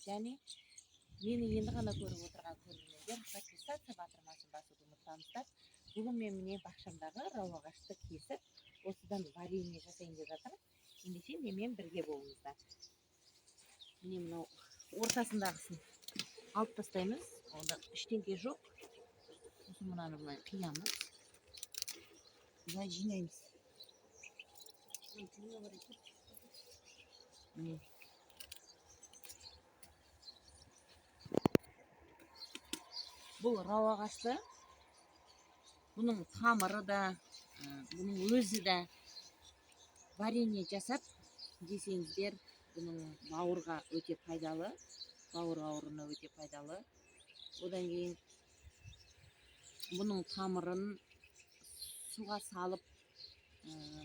және мені енді ғана көріп отырған көрермендер подписаться батырмасын басуды ұмытпаңыздар. Бүгін мен міне бақшамдағы рау ағашты кесіп, осыдан варенье жасайын деп жатырмын. Ендеше менімен бірге болыңыздар. Міне мынау ортасындағысын алып тастаймыз. Онда ештеңе жоқ. Сосын мынаны былай қиямыз. Былай жинаймыз. Бұл рау ағашты, бұның тамыры да, бұның өзі де варенье жасап десеңіздер, бұның бауырға өте пайдалы, бауыр ауруына өте пайдалы. Одан кейін бұның тамырын суға салып,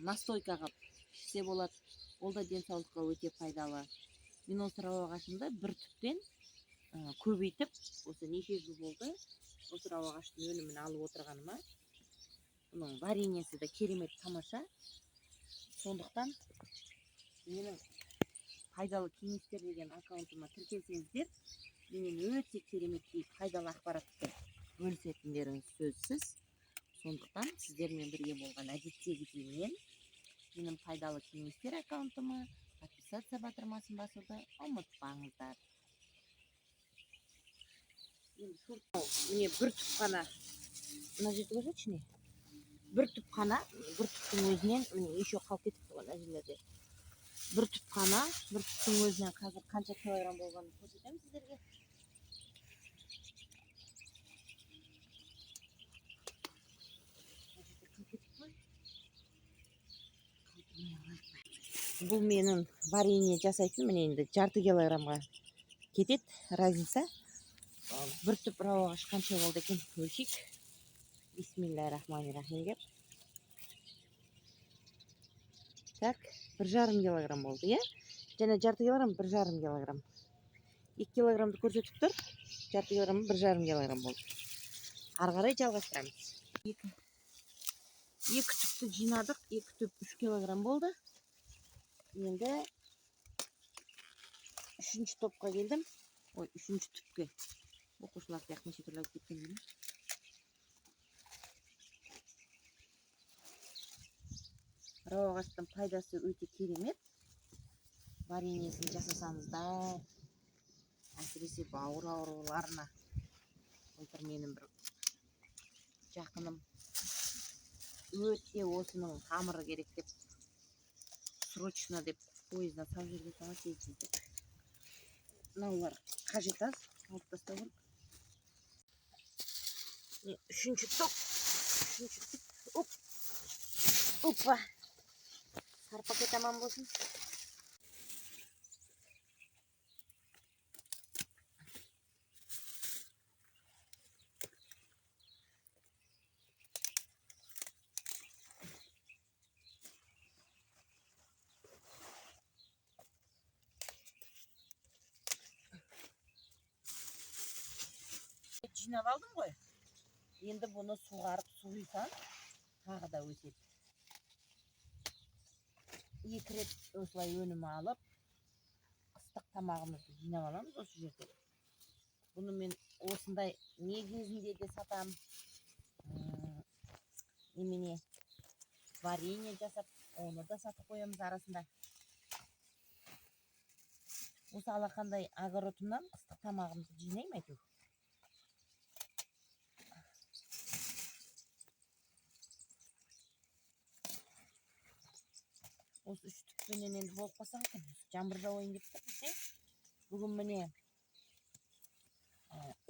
настойка қылып ішсе болады. Ол да денсаулыққа өте пайдалы. Мен осы рау ағашымды бір түптен көбейтіп, осы неше жыл болды, осы рау ағаштың өнімін алып отырғаныма. Бұның вареньесі де керемет тамаша. Сондықтан менің пайдалы кеңестер деген аккаунтыма тіркелсеңіздер, менен өте керемет пайдалы ақпаратты бөлісетіндеріңіз сөзсіз. Сондықтан сіздермен бірге болған әдеттегідей менің пайдалы кеңестер аккаунтыма подписаться батырмасын басуды ұмытпаңыздар. Міне бір түп қана, мына жерде қойсайшы, бір түп қана, бір түптің өзінен, міне еще қалып кетіпті ғой мына жерлерде. Бір түп қана, бір түптің өзінен қазір қанша килограмм болғанын көрсетемін сіздерге. Бұл менің варенье жасайтын, міне енді жарты килограммға кетеді разница. Бір түп рау ағаш қанша болды екен өлшейік. Бисмиллахиррахманиррахим деп. Так, 1,5 килограмм болды, е? Және жарты килограмм, 1,5 килограмм. 2 килограммды көрсетіп тұр, жарты килограмм, 1,5 килограмм болды. Ары қарай жалғастырамыз. Екі түпті жинадық, 2 түп 3 килограмм болды. Енді үшінші топқа келдім. Ой, үшінші түпке. Оқушылар сияқты неше түрлі алып кеткен деймін. Рау ағаштың пайдасы өте керемет. Вареньесін жасасаңыздар, әсіресе бауыр ауруларына. Былтыр менің бір жақыным өте осының тамыры керек деп, срочно деп пойыздан салып жүрген соң тез деп. Мынаулар қажет аз, алып тастау керек. Үшінші топ. Опа. Сары пакет аман болсын. Жинап алдым ғой. Енді бұны суғарып суысаң, тағы да өседі. 2 рет осылай өнім алып, ыстық тамағымызды жинап аламыз осы жерде. Бұны мен осындай не кезінде де сатам. Немене варенье жасап, оны да сатып қоямыз арасында. Осы алақандай огородымнан ыстық тамағымызды жинаймын әйтеуір. Осы 3 түппенен енді болып қалсақ екен. Жаңбыр жауайын деп тұр бізде. Бүгін міне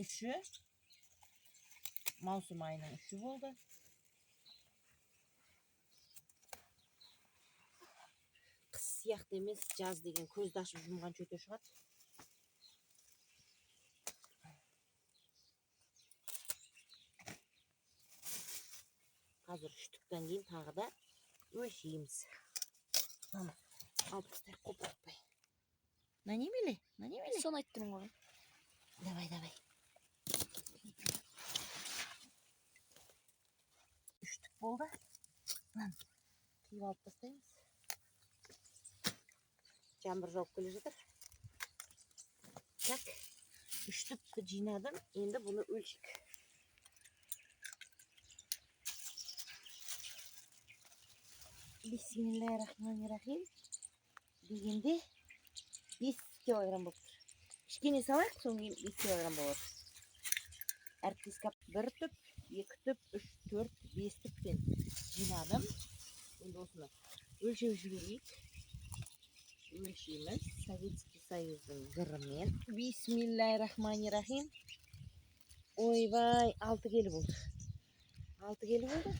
3-і, маусым айының 3-і болды. Қыс сияқты емес, жаз деген көзді ашып жұмған өте шығады. Қазір 3 түптен кейін тағы да өлшейміз. Алып тастай қопыртпай. Нанемеле? Соны айттым ғой. Давай. 3 түп болды. Киіп алып тастаймыз. Жаңбыр жауып келе жатыр. Так, 3 түпті жинадым. Енді бұны өлшік. Бисмиллахиррахманиррахим. Дегенде 5 килограмм болып тұр. Кішкене салайық, соң 5 килограмм болады. Әріптескап 1 түп, 2 түп, 3, 4, 5 түптен жинадым. Енді осыны өлшеп жіберейік. Өлшейміз. Советский Союздың зырымен. Бисмиллахиррахманиррахим. Ойбай, 6 келі болды. 6 келі болды.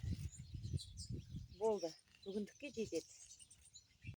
Болды. Бүгіндікке жетеді.